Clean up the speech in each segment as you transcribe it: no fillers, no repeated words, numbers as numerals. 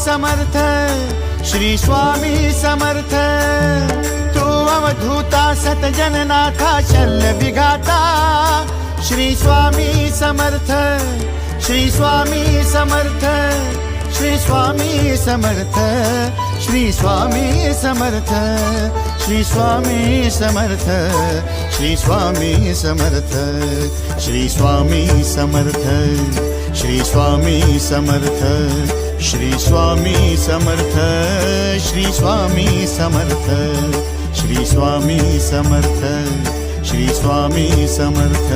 समर्थ, श्री स्वामी समर्थ। तू अवधूता सतजननाथा शल्य विघाता, श्री स्वामी समर्थ, श्री स्वामी समर्थ, श्री स्वामी समर्थ, श्री स्वामी समर्थ, श्री स्वामी समर्थ, श्री स्वामी समर्थ, श्री स्वामी समर्थ, श्री स्वामी समर्थ, श्री स्वामी समर्थ, श्री स्वामी समर्थ, श्री स्वामी समर्थ, श्री स्वामी समर्थ।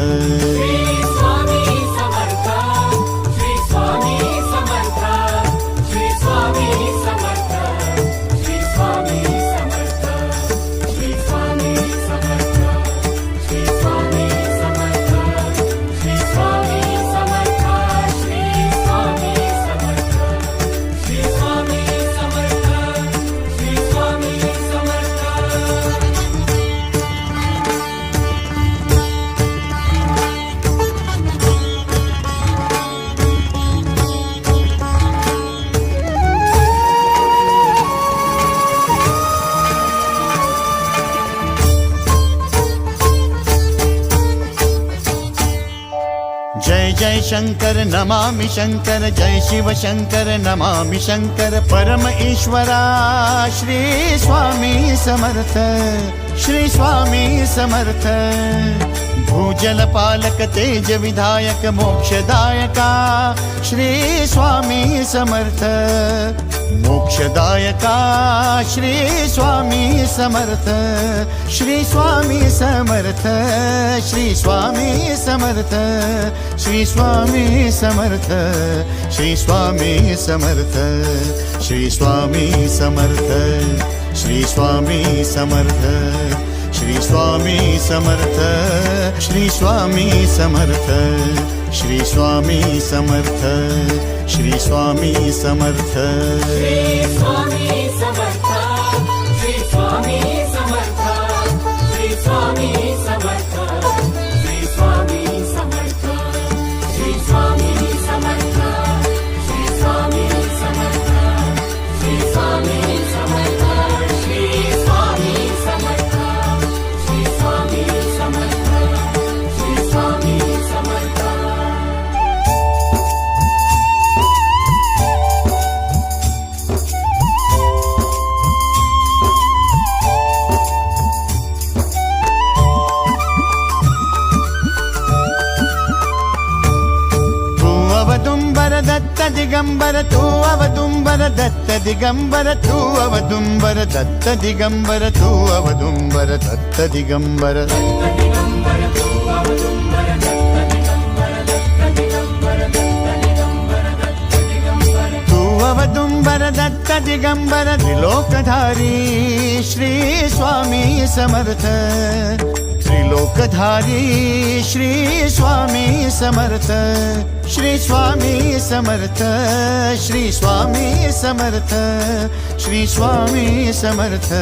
जय जय शंकर नमामि शंकर, जय शिव शंकर नमामि शंकर। परम ईश्वरा श्री स्वामी समर्थ, श्री स्वामी समर्थ। भूजल पालक तेज विधायक मोक्षदायका, श्री स्वामी समर्थ। मोक्षदायका श्री स्वामी समर्थ, श्री स्वामी समर्थ, श्री स्वामी समर्थ, श्री स्वामी समर्थ, श्री स्वामी समर्थ, श्री स्वामी समर्थ, श्री स्वामी समर्थ, श्री स्वामी समर्थ, श्री स्वामी समर्थ, श्री स्वामी समर्थ, श्री स्वामी समर्थ। श्री स्वामी समर्थ, श्री स्वामी समर्थ, श्री स्वामी समर्थ, श्री स्वामी समर्थ, श्री स्वामी समर्थ, श्री स्वामी समर्थ, श्री स्वामी समर्थ, श्री स्वामी समर्थ, श्री स्वामी समर्थ, श्री स्वामी समर्थ। अवदुंबर दत्त दिगंबर, तू अवदुंबर दत्त दिगंबर, तू अवदुंबर दत्त दिगंबर, तू अवदुंबर दत्त दिगंबर। तू अवदुंबर दत्त दिगंबर, त्रिलोकधारी श्री स्वामी समर्थ। त्रिलोकधारी श्री स्वामी समर्थ, श्री स्वामी समर्थ, श्री स्वामी समर्थ, श्री स्वामी समर्थ,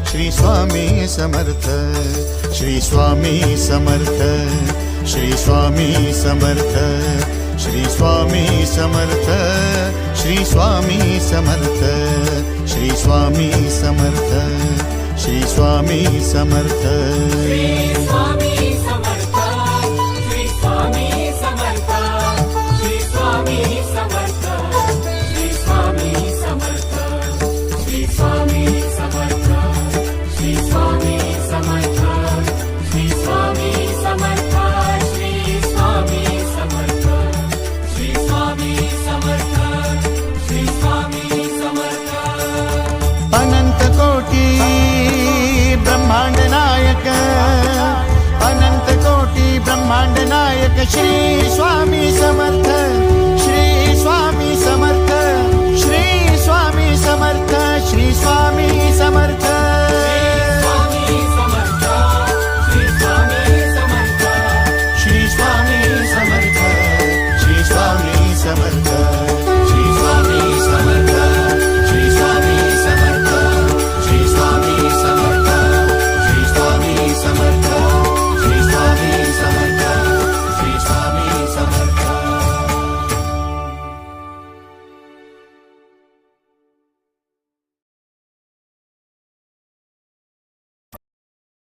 श्री स्वामी समर्थ, श्री स्वामी समर्थ, श्री स्वामी समर्थ, श्री स्वामी समर्थ, श्री स्वामी समर्थ, श्री स्वामी समर्थ, श्री स्वामी समर्थ। श्री स्वामी समर्थ, श्री स्वामी समर्थ, श्री स्वामी समर्थ, श्री स्वामी समर्थ, श्री स्वामी समर्थ, श्री स्वामी समर्थ, श्री स्वामी समर्थ, श्री स्वामी समर्थ, श्री स्वामी समर्थ, श्री स्वामी समर्थ। अनंत कोटी ब्रह्मांड नायक, अनंत कोटी ब्रह्मांड नायक श्री स्वामी समर्थ।